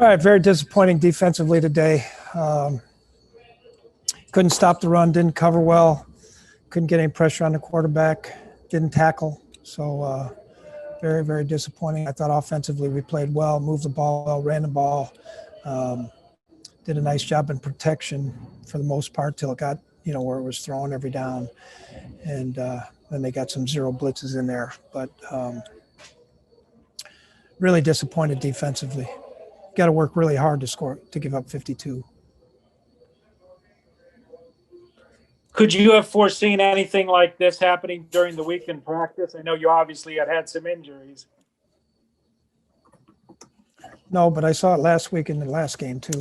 All right, very disappointing defensively today. Couldn't stop the run, didn't cover well, couldn't get any pressure on the quarterback, didn't tackle. So very, very disappointing. I thought offensively we played well, moved the ball well, ran the ball, did a nice job in protection for the most part till it got, where it was thrown every down. And then they got some zero blitzes in there. But really disappointed defensively. Got to work really hard to give up 52. Could you have foreseen anything like this happening during the week in practice? I know you obviously had some injuries. No, but I saw it last week in the last game too.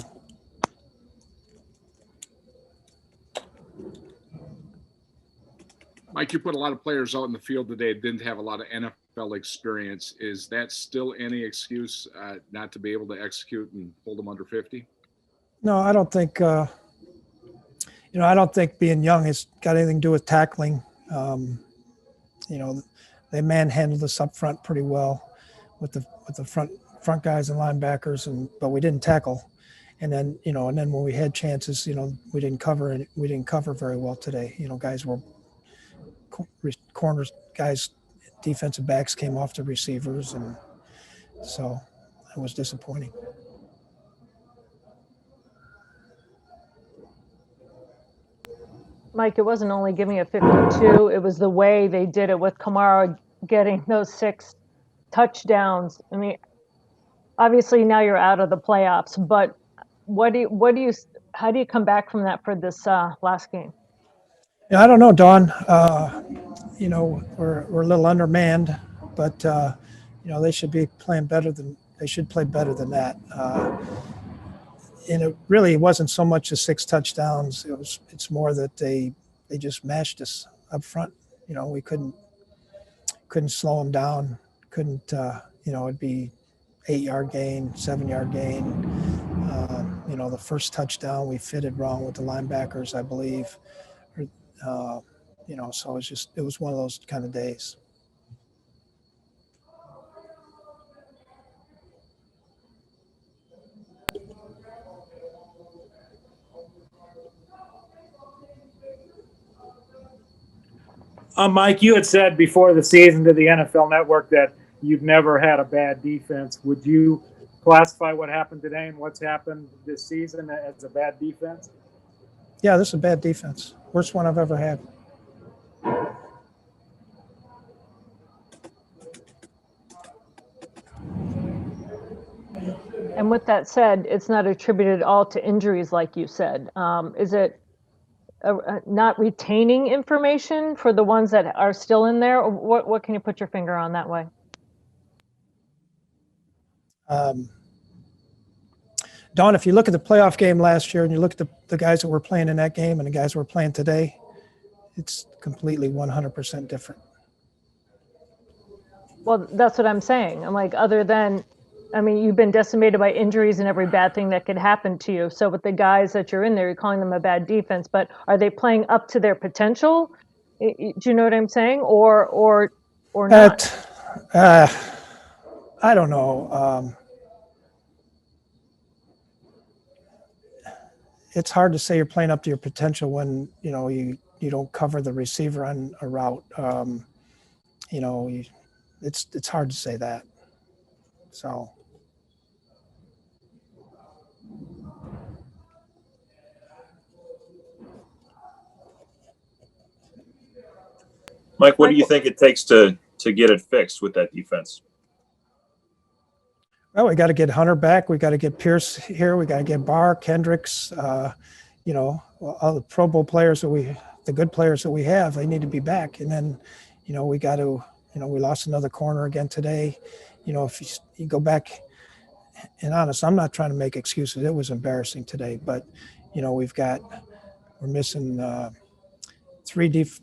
Mike, you put a lot of players out in the field today that didn't have a lot of NFL experience. Is that still any excuse not to be able to execute and hold them under 50? No, I don't think I don't think being young has got anything to do with tackling. They manhandled us up front pretty well with the front guys and linebackers, but we didn't tackle. And then when we had chances, we didn't cover it. We didn't cover very well today. Guys were corners, guys, defensive backs came off the receivers, and so it was disappointing. Mike, it wasn't only giving it 52, it was the way they did it with Kamara getting those 6 touchdowns. I mean, obviously now you're out of the playoffs, but how do you come back from that for this last game? Yeah, I don't know, Dawn. We're a little undermanned, but they should be playing better than they should play better than that. And it really wasn't so much the 6 touchdowns. It's more that they just mashed us up front. We couldn't slow them down. Couldn't it'd be 8-yard gain, 7-yard gain. The first touchdown we fitted wrong with the linebackers, I believe. So it was one of those kind of days. Mike, you had said before the season to the NFL Network that you've never had a bad defense. Would you classify what happened today and what's happened this season as a bad defense? Yeah, this is a bad defense. Worst one I've ever had. And with that said, it's not attributed all to injuries, like you said. Is it not retaining information for the ones that are still in there? Or what can you put your finger on that way? Don, if you look at the playoff game last year and you look at the guys that were playing in that game and the guys that were playing today, it's completely 100% different. Well, that's what I'm saying. I'm like, you've been decimated by injuries and every bad thing that could happen to you. So with the guys that you're in there, you're calling them a bad defense, but are they playing up to their potential? Do you know what I'm saying? Or not? I don't know. It's hard to say you're playing up to your potential when, you don't cover the receiver on a route. It's hard to say that. So. Mike, what do you think it takes to get it fixed with that defense? Well, we got to get Hunter back. We got to get Pierce here. We got to get Barr, Kendricks, all the Pro Bowl players the good players that we have, they need to be back. And then, we got to, we lost another corner again today. If you go back, and honest, I'm not trying to make excuses. It was embarrassing today, but, we're missing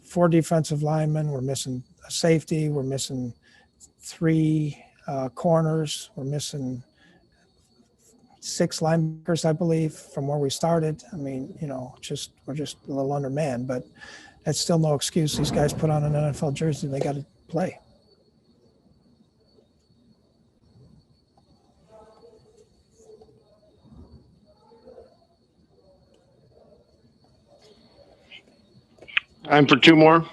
4 defensive linemen. We're missing a safety. We're missing 3 corners. We're missing 6 linebackers, I believe, from where we started. I mean, we're just a little undermanned, but that's still no excuse. These guys put on an NFL jersey, they got to play. Time for two more.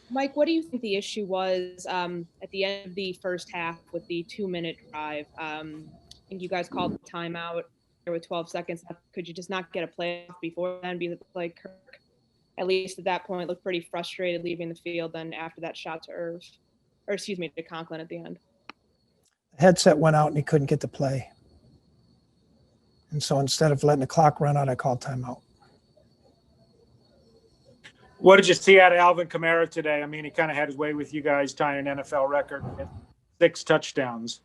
Mike, what do you think the issue was at the end of the first half with the 2-minute drive? I think you guys called the timeout there with 12 seconds. Could you just not get a play off before then? Because like Kirk, at least at that point, looked pretty frustrated leaving the field. Then after that shot to to Conklin at the end. The headset went out and he couldn't get the play. And so instead of letting the clock run out, I called timeout. What did you see out of Alvin Kamara today? I mean, he kind of had his way with you guys, tying an NFL record, 6 touchdowns.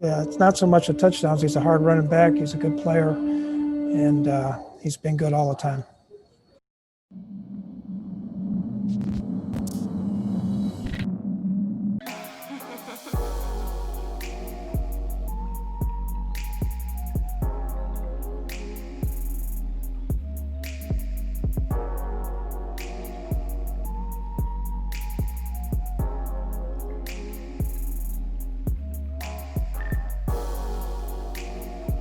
Yeah, it's not so much the touchdowns. He's a hard running back. He's a good player, and he's been good all the time.